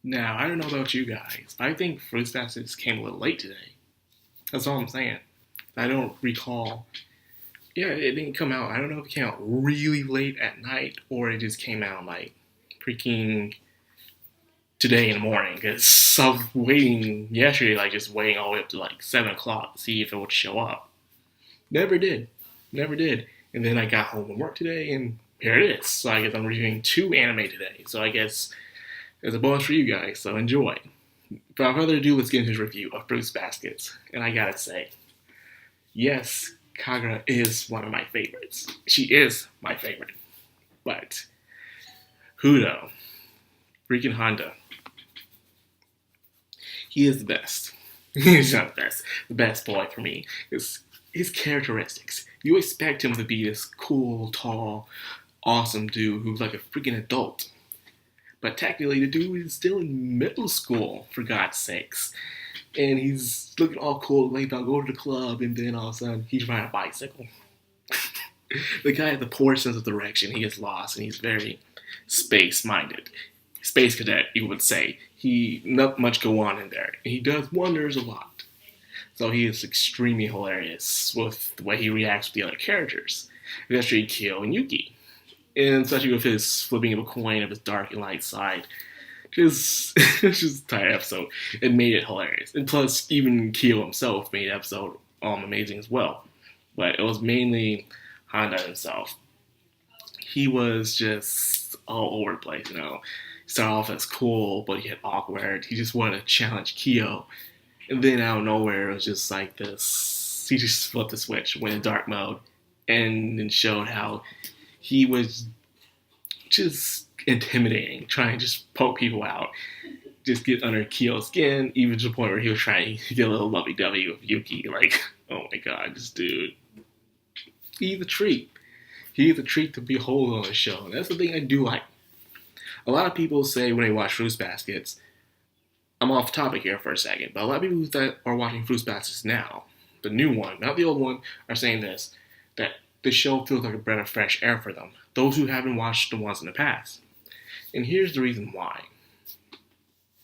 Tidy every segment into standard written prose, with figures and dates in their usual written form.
Now, I don't know about you guys, but I think Fruits Baskets came a little late today. That's all I'm saying. I don't recall. Yeah, it didn't come out. I don't know if it came out really late at night or it just came out like freaking today in the morning. Because I was waiting yesterday, like just waiting all the way up to like 7 o'clock to see if it would show up. Never did. Never did. And then I got home from work today and here it is. So I guess I'm reviewing two anime today. So I guess there's a bonus for you guys, so enjoy. Without further ado, let's get into this review of Fruits Baskets. And I gotta say, yes, Kagura is one of my favorites. She is my favorite. But, Hudo, freaking Honda, he is the best. He's not the best. The best boy for me is his characteristics. You expect him to be this cool, tall, awesome dude who's like a freaking adult. But technically, the dude is still in middle school, for God's sakes. And he's looking all cool, like about to go to the club, and then all of a sudden, he's riding a bicycle. The guy has the poor sense of direction. He gets lost, and he's very space-minded. Space cadet, you would say. He not much go on in there. He does wonders a lot. So he is extremely hilarious with the way he reacts with the other characters, especially Kyo and Yuki. And especially with his flipping of a coin of his dark and light side. It's just a tight episode. It made it hilarious. And plus, even Kyo himself made the episode amazing as well. But it was mainly Honda himself. He was just all over the place, you know. He started off as cool, but he get awkward. He just wanted to challenge Kyo. And then out of nowhere, it was just like this. He just flipped the switch, went in dark mode, and then showed how he was just intimidating, trying to just poke people out, just get under Kyo's skin, even to the point where he was trying to get a little lovey-dovey with Yuki. Like, oh my god, this dude. He's a treat. He's a treat to behold on the show. And that's the thing I do like. A lot of people say when they watch Fruits Baskets, I'm off topic here for a second, but a lot of people that are watching Fruits Baskets now, the new one, not the old one, are saying this, that the show feels like a breath of fresh air for them. Those who haven't watched the ones in the past. And here's the reason why.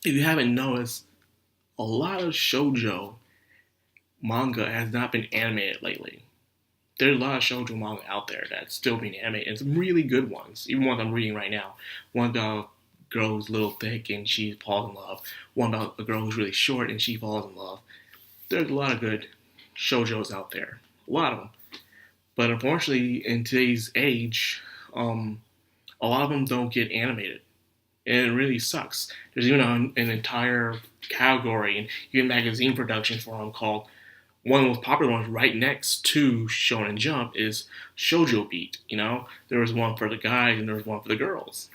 If you haven't noticed, a lot of shoujo manga has not been animated lately. There's a lot of shoujo manga out there that's still being animated, and some really good ones. Even ones I'm reading right now. One about a girl who's a little thick and she falls in love. One about a girl who's really short and she falls in love. There's a lot of good shoujos out there. A lot of them. But unfortunately, in today's age, a lot of them don't get animated. And it really sucks. There's even an entire category and even magazine production for them called, one of the most popular ones right next to Shonen Jump is Shoujo Beat. You know, there was one for the guys and there was one for the girls.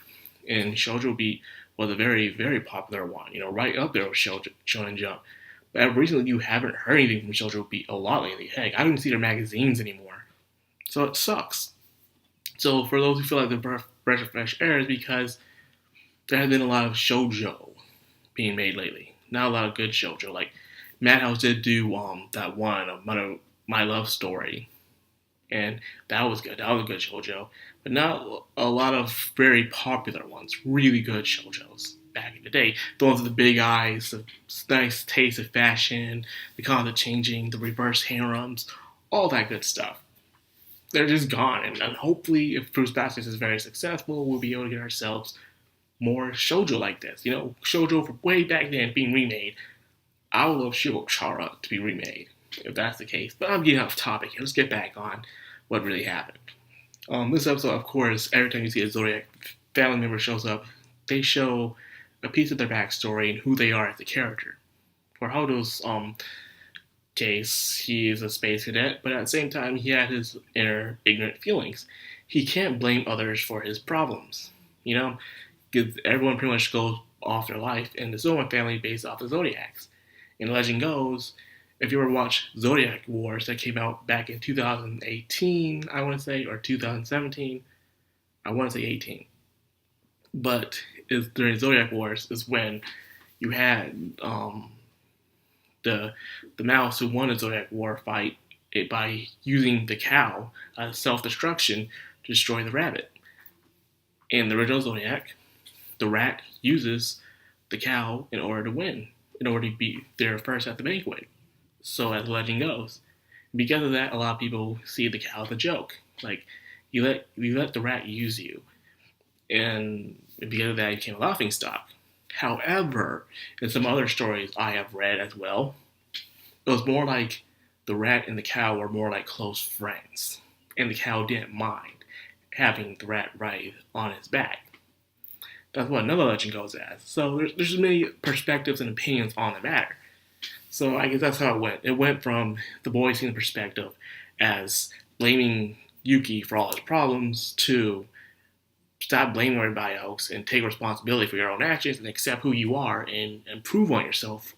And Shoujo Beat was a very, very popular one. You know, right up there with Shonen Jump. But recently, you haven't heard anything from Shoujo Beat a lot lately. Heck, I don't even see their magazines anymore. So it sucks. So for those who feel like the breath of fresh air is because there have been a lot of shoujo being made lately. Not a lot of good shoujo. Like Madhouse did do that one of My Love Story, and that was good. That was a good shoujo, but not a lot of very popular ones. Really good shoujos back in the day. The ones with the big eyes, the nice taste of fashion, the constantly changing, the reverse harems, all that good stuff. They're just gone, and hopefully, if Fruits Baskets is very successful, we'll be able to get ourselves more shoujo like this. You know, shoujo from way back then being remade. I would love Shibo Chara to be remade, if that's the case. But I'm getting off topic here. Let's get back on what really happened. This episode, of course, every time you see a Zodiac family member shows up, they show a piece of their backstory and who they are as a character. For Hodo's case, he is a space cadet, but at the same time, he had his inner ignorant feelings. He can't blame others for his problems, you know, because everyone pretty much goes off their life, and the Zoan family based off the Zodiacs. And legend goes, if you ever watch Zodiac Wars that came out back in 2018, I want to say, or 2017, I want to say 18. But during Zodiac Wars is when you had the mouse who won the Zodiac War fight by using the cow as self-destruction to destroy the rabbit. In the original Zodiac, the rat uses the cow in order to win, in order to be there first at the banquet. So as the legend goes. Because of that, a lot of people see the cow as a joke. Like, you let the rat use you. And because of that, it became a laughing stock. However, in some other stories I have read as well, it was more like the rat and the cow were more like close friends. And the cow didn't mind having the rat ride on his back. That's what another legend goes as. So there's many perspectives and opinions on the matter. So I guess that's how it went. It went from the boy seeing the perspective as blaming Yuki for all his problems to stop blaming everybody else and take responsibility for your own actions and accept who you are and improve on yourself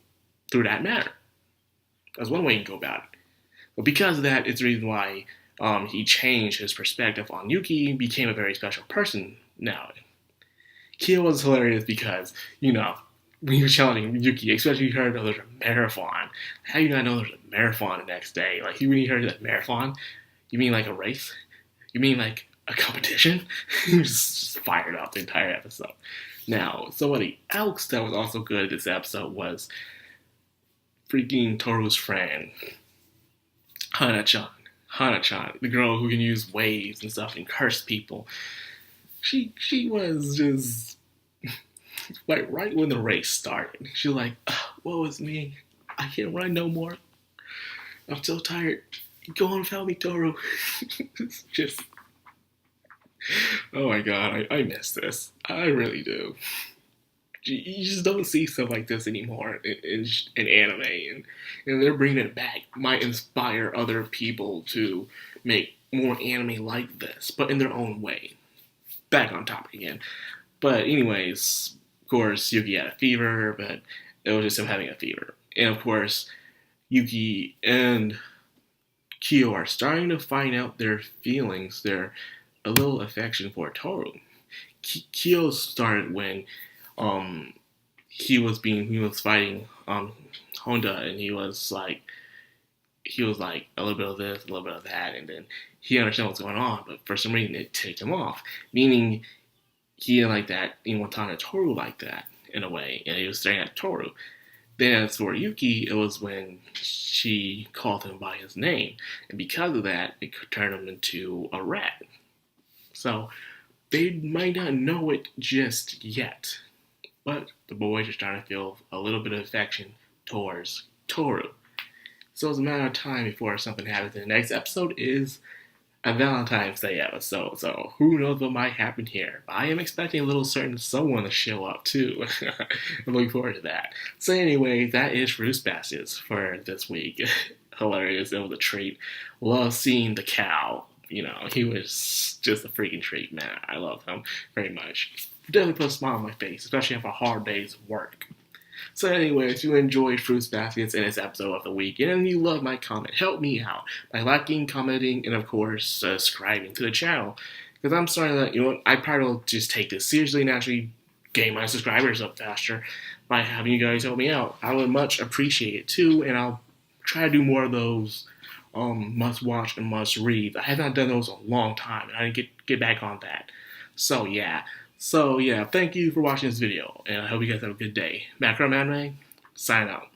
through that manner. That's one way you can go about it. But because of that, it's the reason why he changed his perspective on Yuki and became a very special person now. Kyo was hilarious because, when you were challenging Yuki, especially you heard there's a marathon. How do you not know there's a marathon the next day? Like, when you heard that marathon, you mean like a race? You mean like a competition? He was just fired up the entire episode. Now, somebody else that was also good at this episode was freaking Toru's friend, Hana-chan. Hana-chan, the girl who can use waves and stuff and curse people. She was just, like, right when the race started, she was like, woe is me. I can't run no more. I'm so tired. Go on without me, Toru. It's just, oh my god, I miss this. I really do. You just don't see stuff like this anymore in anime, and they're bringing it back. It might inspire other people to make more anime like this, but in their own way. Back on topic again. But anyways, of course, Yuki had a fever, but it was just him having a fever. And of course, Yuki and Kyo are starting to find out their feelings, their a little affection for Toru. Kyo started when he was fighting Honda, and he was like a little bit of this, a little bit of that, and then he understood what's going on, but for some reason it ticked him off. Meaning he didn't like that, he wanted to Toru like that in a way, and he was staring at Toru. Then as for Yuki, it was when she called him by his name, and because of that, it turned him into a rat. So they might not know it just yet, but the boys are starting to feel a little bit of affection towards Toru. So it's a matter of time before something happens. And the next episode is a Valentine's Day episode, so who knows what might happen here. I am expecting a little certain someone to show up too. I'm looking forward to that. So anyway, that is Fruits Baskets for this week. Hilarious, it was a treat. Love seeing the cow. He was just a freaking treat, man. I love him very much. Definitely put a smile on my face, especially after a hard day's work. So anyway, if you enjoyed Fruits Baskets in this episode of the week, and you love my comment, help me out by liking, commenting, and of course, subscribing to the channel. Because I'm starting to, I probably will just take this seriously and actually gain my subscribers up faster by having you guys help me out. I would much appreciate it too, and I'll try to do more of those must watch and must read. I have not done those in a long time, and I need to get back on that. So yeah, thank you for watching this video, and I hope you guys have a good day. Madcrownxox, sign out.